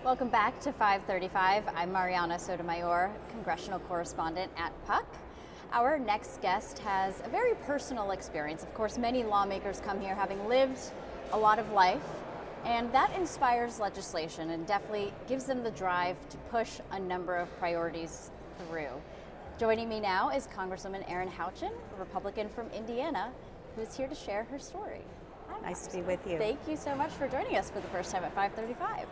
Welcome back to 535. I'm Mariana Sotomayor, congressional correspondent at Puck. Our next guest has a very personal experience. Of course, many lawmakers come here having lived a lot of life, and that inspires legislation and definitely gives them the drive to push a number of priorities through. Joining me now is Congresswoman Erin Houchin, a Republican from Indiana, who's here to share her story. Nice to be with you. Thank you so much for joining us for the first time at 535.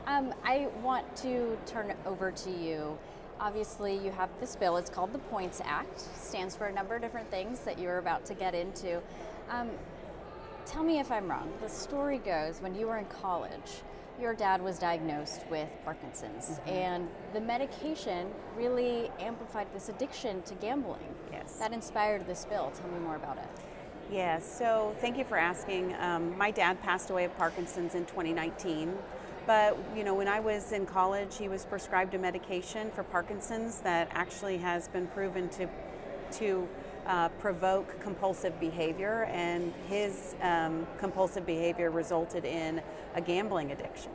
I want to turn over to you. Obviously, you have this bill. It's called the Points Act. Stands for a number of different things that you're about to get into. Tell me if I'm wrong. The story goes, when you were in college, your dad was diagnosed with Parkinson's, and the medication really amplified this addiction to gambling. Yes. That inspired this bill. Tell me more about it. Yes, so thank you for asking. My dad passed away of Parkinson's in 2019, but when I was in college, he was prescribed a medication for Parkinson's that actually has been proven to provoke compulsive behavior, and his compulsive behavior resulted in a gambling addiction.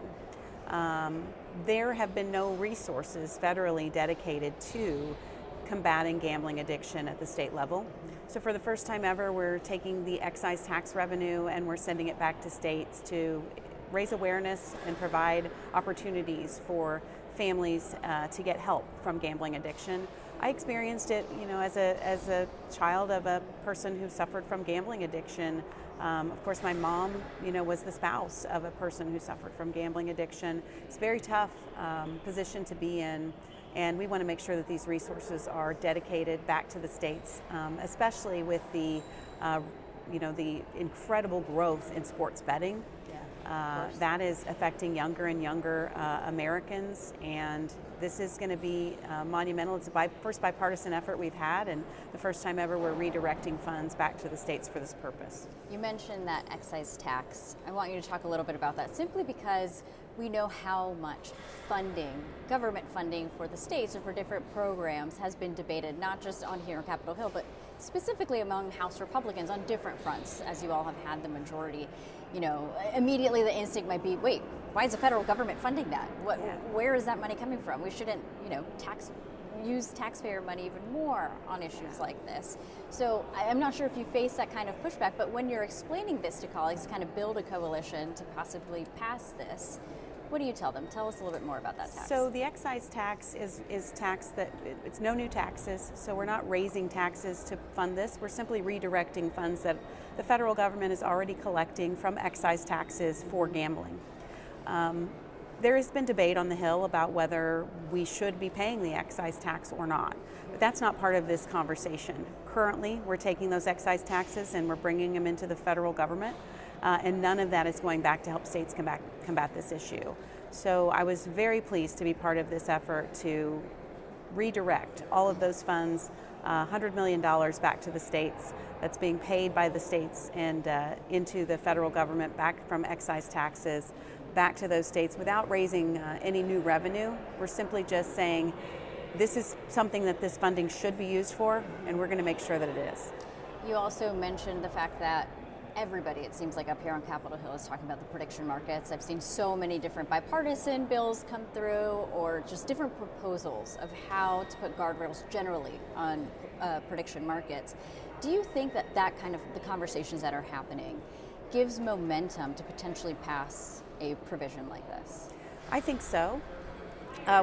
There have been no resources federally dedicated to combating gambling addiction at the state level. So for the first time ever, we're taking the excise tax revenue and we're sending it back to states to raise awareness and provide opportunities for families to get help from gambling addiction. I experienced it, as a child of a person who suffered from gambling addiction. Of course, my mom, was the spouse of a person who suffered from gambling addiction. It's a very tough position to be in. And we want to make sure that these resources are dedicated back to the states, especially with the incredible growth in sports betting. That is affecting younger and younger Americans, and this is going to be monumental. It's the first bipartisan effort we've had, and the first time ever we're redirecting funds back to the states for this purpose. You mentioned that excise tax. I want you to talk a little bit about that, simply because we know how much funding, government funding for the states or for different programs has been debated, not just on here on Capitol Hill, but specifically among House Republicans on different fronts, as you all have had the majority. Immediately the instinct might be, wait, why is the federal government funding that? Where is that money coming from? We shouldn't, use taxpayer money even more on issues like this. So I'm not sure if you face that kind of pushback, but when you're explaining this to colleagues to kind of build a coalition to possibly pass this, what do you tell them? Tell us a little bit more about that tax. So the excise tax is tax that, it's no new taxes, so we're not raising taxes to fund this. We're simply redirecting funds that the federal government is already collecting from excise taxes for gambling. There has been debate on the Hill about whether we should be paying the excise tax or not, but that's not part of this conversation. Currently, we're taking those excise taxes and we're bringing them into the federal government. And none of that is going back to help states combat this issue. So I was very pleased to be part of this effort to redirect all of those funds, $100 million back to the states that's being paid by the states and into the federal government, back from excise taxes, back to those states without raising any new revenue. We're simply just saying this is something that this funding should be used for, and we're going to make sure that it is. You also mentioned the fact that everybody, it seems like up here on Capitol Hill, is talking about the prediction markets. I've seen so many different bipartisan bills come through, or just different proposals of how to put guardrails generally on prediction markets. Do you think that kind of the conversations that are happening gives momentum to potentially pass a provision like this? I think so.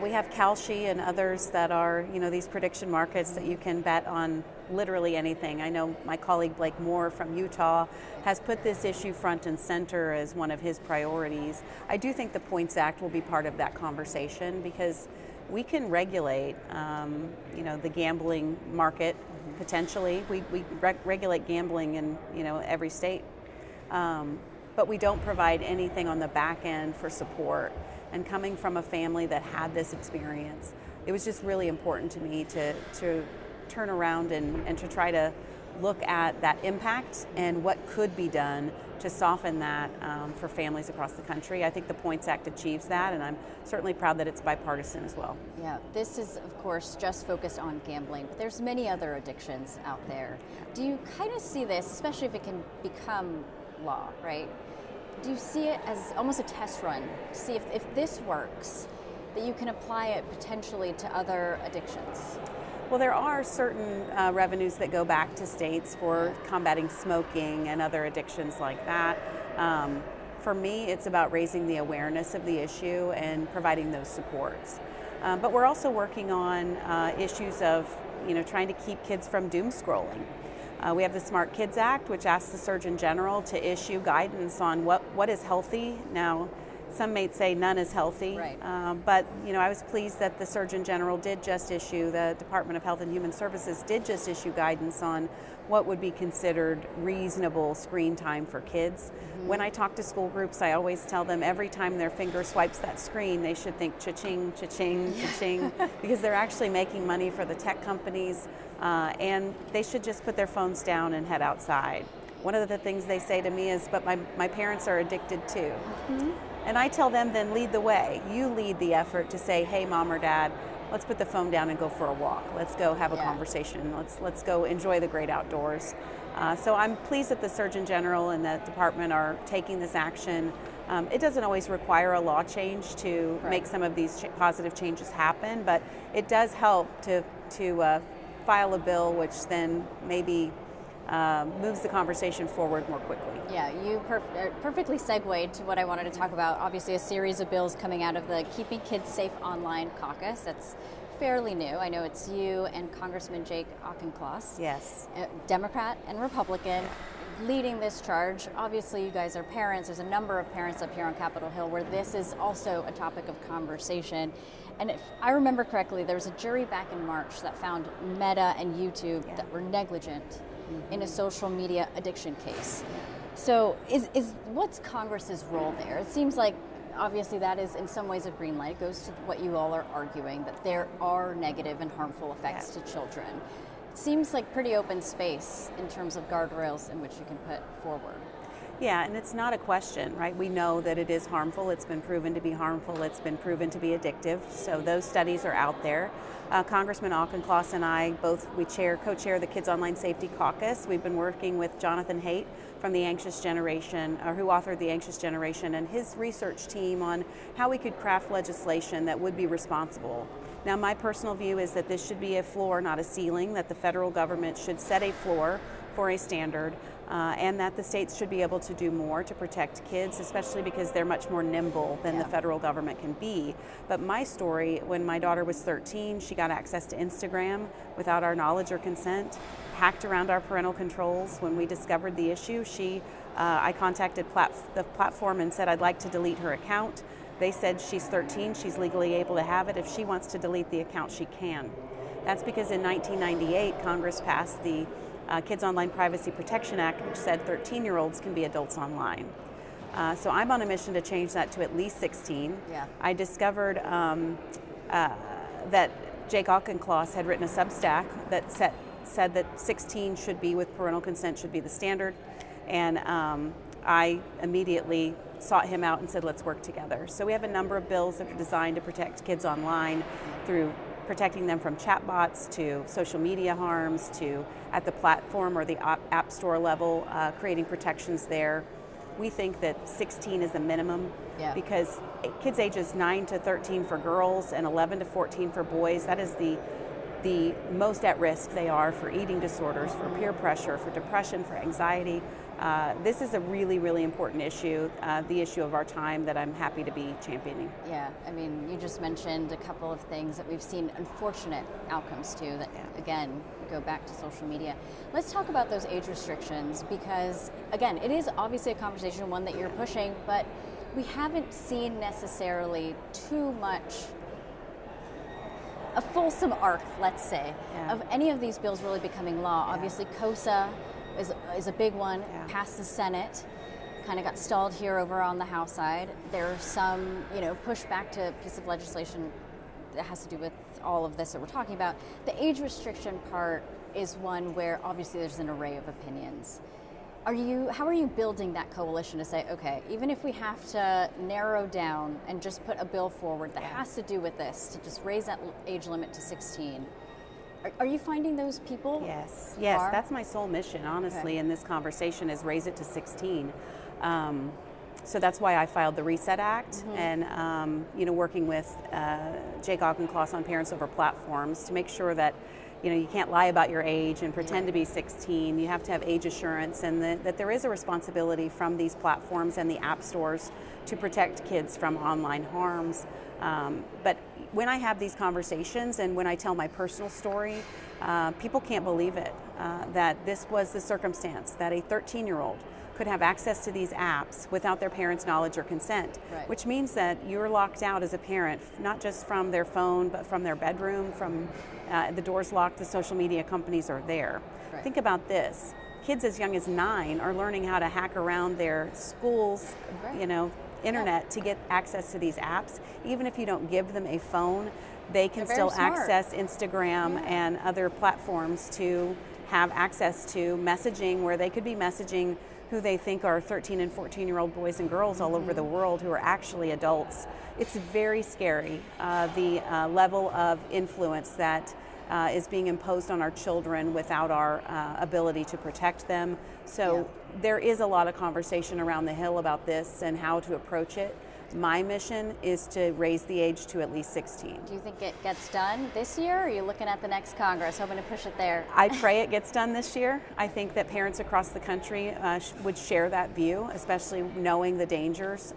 We have Houchin and others that are, these prediction markets that you can bet on literally anything. I know my colleague Blake Moore from Utah has put this issue front and center as one of his priorities. I do think the Points Act will be part of that conversation because we can regulate, the gambling market potentially. We regulate gambling in, every state, but we don't provide anything on the back end for support. And coming from a family that had this experience, it was just really important to me to turn around and to try to look at that impact and what could be done to soften that for families across the country. I think the Points Act achieves that, and I'm certainly proud that it's bipartisan as well. Yeah, this is, of course, just focused on gambling, but there's many other addictions out there. Do you kind of see this, especially if it can become law, right? do you see it as almost a test run to see if this works, that you can apply it potentially to other addictions? Well, there are certain revenues that go back to states for combating smoking and other addictions like that. For me, it's about raising the awareness of the issue and providing those supports. But we're also working on issues of, trying to keep kids from doom scrolling. We have the Smart Kids Act, which asks the Surgeon General to issue guidance on what is healthy. Now, some may say none is healthy, right. But I was pleased that the Surgeon General did just issue, the Department of Health and Human Services did just issue guidance on what would be considered reasonable screen time for kids. Mm-hmm. When I talk to school groups, I always tell them every time their finger swipes that screen, they should think cha-ching, cha-ching, cha-ching, because they're actually making money for the tech companies, and they should just put their phones down and head outside. One of the things they say to me is, but my parents are addicted too. Mm-hmm. And I tell them, then lead the way. You lead the effort to say, hey, mom or dad, let's put the phone down and go for a walk. Let's go have a conversation. Let's go enjoy the great outdoors. So I'm pleased that the Surgeon General and the department are taking this action. It doesn't always require a law change to make some of these positive changes happen, but it does help to file a bill which then maybe moves the conversation forward more quickly. Yeah, you perfectly segued to what I wanted to talk about. Obviously, a series of bills coming out of the Keeping Kids Safe Online caucus. That's fairly new. I know it's you and Congressman Jake Auchincloss. Yes. Democrat and Republican, leading this charge. Obviously, you guys are parents. There's a number of parents up here on Capitol Hill where this is also a topic of conversation. And if I remember correctly, there was a jury back in March that found Meta and YouTube that were negligent in a social media addiction case. So what's Congress's role there? It seems like obviously that is in some ways a green light. It goes to what you all are arguing, that there are negative and harmful effects to children. It seems like pretty open space in terms of guardrails in which you can put forward. Yeah, and it's not a question, right? We know that it is harmful. It's been proven to be harmful. It's been proven to be addictive. So those studies are out there. Congressman Auchincloss and I we co-chair the Kids Online Safety Caucus. We've been working with Jonathan Haidt from the Anxious Generation, who authored The Anxious Generation, and his research team on how we could craft legislation that would be responsible. Now, my personal view is that this should be a floor, not a ceiling, that the federal government should set a floor for a standard, and that the states should be able to do more to protect kids, especially because they're much more nimble than the federal government can be. But my story, when my daughter was 13, she got access to Instagram without our knowledge or consent, hacked around our parental controls. When we discovered the issue, I contacted the platform and said I'd like to delete her account. They said she's 13, she's legally able to have it. If she wants to delete the account, she can. That's because in 1998, Congress passed the Kids Online Privacy Protection Act, which said 13-year-olds can be adults online. So I'm on a mission to change that to at least 16. Yeah. I discovered that Jake Auchincloss had written a Substack that said that 16 should be, with parental consent, should be the standard. And I immediately sought him out and said, let's work together. So we have a number of bills that are designed to protect kids online through protecting them from chatbots to social media harms to at the platform or the app store level, creating protections there. We think that 16 is the minimum because kids ages 9 to 13 for girls and 11 to 14 for boys, that is the most at risk they are for eating disorders, for peer pressure, for depression, for anxiety. This is a really, really important issue, the issue of our time that I'm happy to be championing. Yeah, I mean, you just mentioned a couple of things that we've seen unfortunate outcomes to that, again, go back to social media. Let's talk about those age restrictions because, again, it is obviously a conversation, one that you're pushing, but we haven't seen necessarily too much a fulsome arc, let's say, of any of these bills really becoming law. Obviously, COSA is a big one, passed the Senate, kind of got stalled here over on the House side. There's some, pushback to a piece of legislation that has to do with all of this that we're talking about. The age restriction part is one where obviously there's an array of opinions. How are you building that coalition to say, okay, even if we have to narrow down and just put a bill forward that has to do with this, to just raise that age limit to 16, are you finding those people? Yes, that's my sole mission, honestly, in this conversation is raise it to 16. So that's why I filed the Reset Act, and working with Jake Auchincloss on Parents Over Platforms to make sure that you can't lie about your age and pretend to be 16. You have to have age assurance, and that there is a responsibility from these platforms and the app stores to protect kids from online harms. But when I have these conversations and when I tell my personal story, people can't believe it, that this was the circumstance, that a 13-year-old could have access to these apps without their parents' knowledge or consent, which means that you're locked out as a parent, not just from their phone, but from their bedroom, from the door's locked, the social media companies are there. Think about this. Kids as young as 9 are learning how to hack around their schools, internet to get access to these apps. Even if you don't give them a phone, they can still access Instagram and other platforms to have access to messaging, where they could be messaging who they think are 13 and 14-year-old boys and girls all over the world who are actually adults. It's very scary, the level of influence that is being imposed on our children without our ability to protect them. So there is a lot of conversation around the Hill about this and how to approach it. My mission is to raise the age to at least 16. Do you think it gets done this year, or are you looking at the next Congress, hoping to push it there? I pray it gets done this year. I think that parents across the country would share that view, especially knowing the dangers.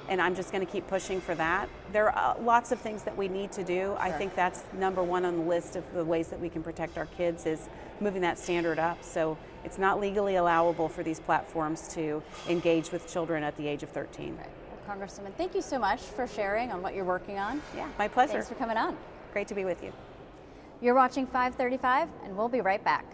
And I'm just going to keep pushing for that. There are lots of things that we need to do. I think that's number one on the list of the ways that we can protect our kids, is moving that standard up. So it's not legally allowable for these platforms to engage with children at the age of 13. Congresswoman, thank you so much for sharing on what you're working on. Yeah, my pleasure. Thanks for coming on. Great to be with you. You're watching 535, and we'll be right back.